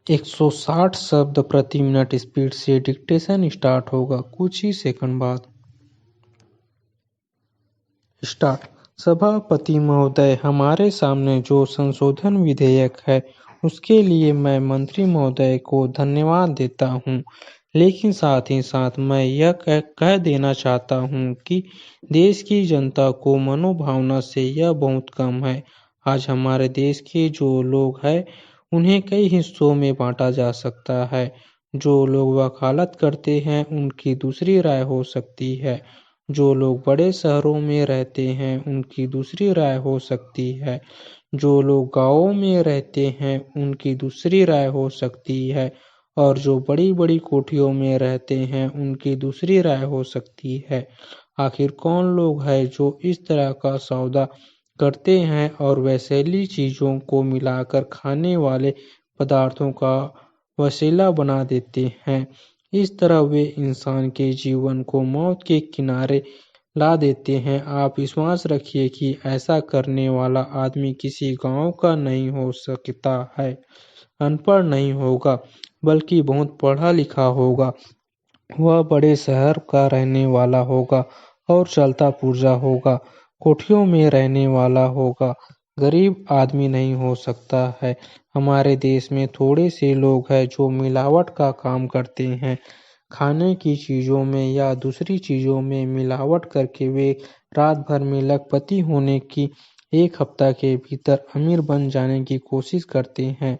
160 शब्द प्रति minute speed से डिक्टेशन स्टार्ट होगा। कुछ ही सेकंड बाद। स्टार्ट। सभापति महोदय, हमारे सामने जो संशोधन विधेयक है उसके लिए मैं मंत्री महोदय को धन्यवाद देता हूं, लेकिन साथ ही साथ मैं यह कह देना चाहता हूं कि देश की जनता को मनोभावना से यह बहुत कम है। आज हमारे देश के जो लोग हैं उन्हें कई हिस्सों में बांटा जा सकता है। जो लोग वकालत करते हैं उनकी दूसरी राय हो सकती है। जो लोग बड़े शहरों में रहते हैं उनकी दूसरी राय हो सकती है। जो लोग गाँवों में रहते हैं उनकी दूसरी राय हो सकती है। और जो बड़ी-बड़ी कोठियों में रहते हैं उनकी दूसरी राय हो सकती है। आखिर कौन लोग हैं जो इस तरह का सौदा करते हैं और वैसेली चीज़ों को मिलाकर खाने वाले पदार्थों का वसीला बना देते हैं। इस तरह वे इंसान के जीवन को मौत के किनारे ला देते हैं। आप विश्वास रखिए कि ऐसा करने वाला आदमी किसी गाँव का नहीं हो सकता है, अनपढ़ नहीं होगा, बल्कि बहुत पढ़ा लिखा होगा। वह बड़े शहर का रहने वाला होगा और चलता पुर्जा होगा, कोठियों में रहने वाला होगा। गरीब आदमी नहीं हो सकता है। हमारे देश में थोड़े से लोग हैं जो मिलावट का काम करते हैं। खाने की चीज़ों में या दूसरी चीज़ों में मिलावट करके वे रात भर में लखपति होने की, एक हफ्ता के भीतर अमीर बन जाने की कोशिश करते हैं।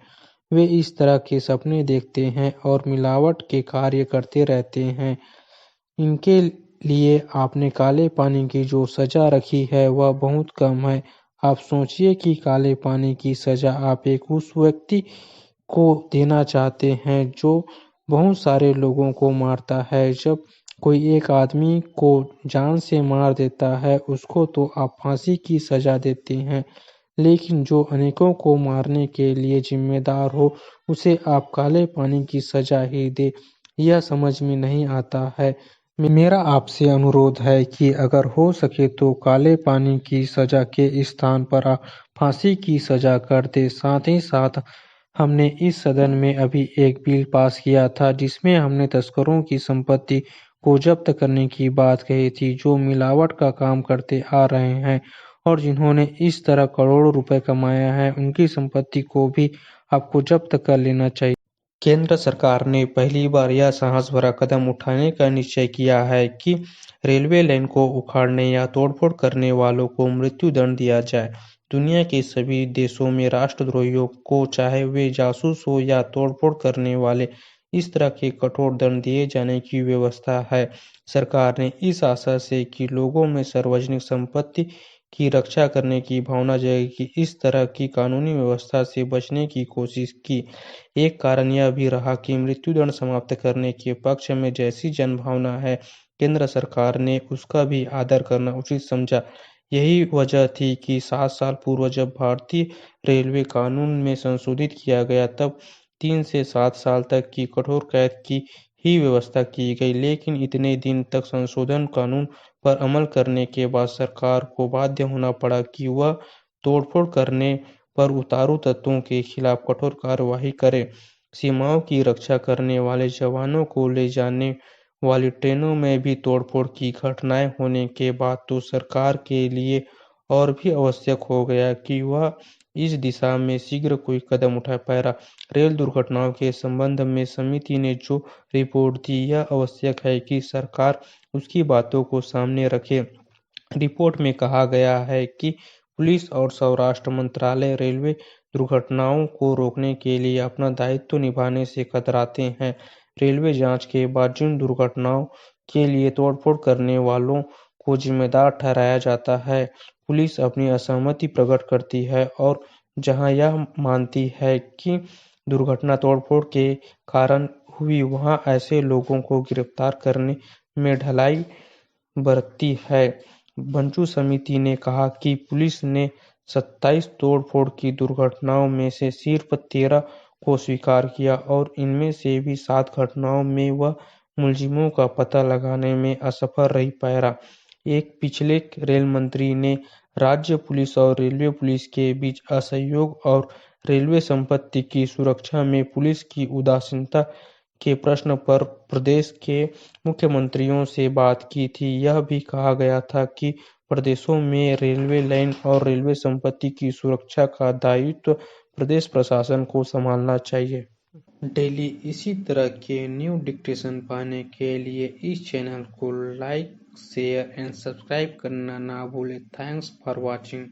वे इस तरह के सपने देखते हैं और मिलावट के कार्य करते रहते हैं। इनके लिए आपने काले पानी की जो सज़ा रखी है वह बहुत कम है। आप सोचिए कि काले पानी की सज़ा आप एक उस व्यक्ति को देना चाहते हैं जो बहुत सारे लोगों को मारता है। जब कोई एक आदमी को जान से मार देता है उसको तो आप फांसी की सज़ा देते हैं, लेकिन जो अनेकों को मारने के लिए जिम्मेदार हो उसे आप काले पानी की सज़ा ही दें, यह समझ में नहीं आता है। मेरा आपसे अनुरोध है कि अगर हो सके तो काले पानी की सज़ा के स्थान पर आप फांसी की सज़ा कर दें। साथ ही साथ हमने इस सदन में अभी एक बिल पास किया था जिसमें हमने तस्करों की संपत्ति को जब्त करने की बात कही थी, जो मिलावट का काम करते आ रहे हैं और जिन्होंने इस तरह करोड़ों रुपए कमाया है, उनकी संपत्ति को भी आपको जब्त कर लेना चाहिए। केंद्र सरकार ने पहली बार यह साहस भरा कदम उठाने का निश्चय किया है कि रेलवे लाइन को उखाड़ने या तोड़फोड़ करने वालों को मृत्यु दंड दिया जाए। दुनिया के सभी देशों में राष्ट्रद्रोहियों को, चाहे वे जासूस हो या तोड़फोड़ करने वाले, इस तरह के कठोर दंड दिए जाने की व्यवस्था है। सरकार ने इस आशा से कि लोगों में सार्वजनिक संपत्ति की रक्षा करने की भावना जाएगी, इस तरह की कानूनी व्यवस्था से बचने की कोशिश की। एक कारण यह भी रहा कि मृत्युदंड समाप्त करने के पक्ष में जैसी जनभावना है, केंद्र सरकार ने उसका भी आदर करना उचित समझा। यही वजह थी कि 7 साल पूर्व जब भारतीय रेलवे कानून में संशोधित किया गया तब 3 से 7 साल तक की कठोर कैद की ही व्यवस्था की गई, लेकिन इतने दिन तक संशोधन कानून पर अमल करने के बाद सरकार को बाध्य होना पड़ा कि वह तोड़फोड़ करने पर उतारू तत्वों के खिलाफ कठोर कार्रवाई करे। सीमाओं की रक्षा करने वाले जवानों को ले जाने वाली ट्रेनों में भी तोड़फोड़ की घटनाएं होने के बाद तो सरकार के लिए और भी आवश्यक हो गया कि वह इस दिशा में शीघ्र कोई कदम उठा पाए। रेल दुर्घटनाओं के संबंध में समिति ने जो रिपोर्ट दी, यह आवश्यक है कि सरकार उसकी बातों को सामने रखे। रिपोर्ट में कहा गया है कि पुलिस और स्वराष्ट्र मंत्रालय रेलवे दुर्घटनाओं को रोकने के लिए अपना दायित्व निभाने से कतराते हैं। रेलवे जांच के बाद जिन दुर्घटनाओं के लिए तोड़फोड़ करने वालों को जिम्मेदार ठहराया जाता है, पुलिस अपनी असहमति प्रकट करती है और जहां यह मानती है कि दुर्घटना तोड़फोड़ के कारण हुई, वहां ऐसे लोगों को गिरफ्तार करने में ढिलाई बरतती है। बंचू समिति ने कहा कि पुलिस ने 27 तोड़-फोड़ की दुर्घटनाओं में से सिर्फ 13 को स्वीकार किया और इनमें से भी 7 घटनाओं में वह मुलजिमों का पता लगाने में असफल रही। पैरा एक पिछले रेल मंत्री ने राज्य पुलिस और रेलवे पुलिस के बीच असहयोग और रेलवे संपत्ति की सुरक्षा में पुलिस की उदासीनता के प्रश्न पर प्रदेश के मुख्यमंत्रियों से बात की थी। यह भी कहा गया था कि प्रदेशों में रेलवे लाइन और रेलवे संपत्ति की सुरक्षा का दायित्व प्रदेश प्रशासन को संभालना चाहिए। डेली इसी तरह के न्यू डिक्टेशन पाने के लिए इस चैनल को लाइक, शेयर एंड सब्सक्राइब करना ना भूलें। Thanks for watching.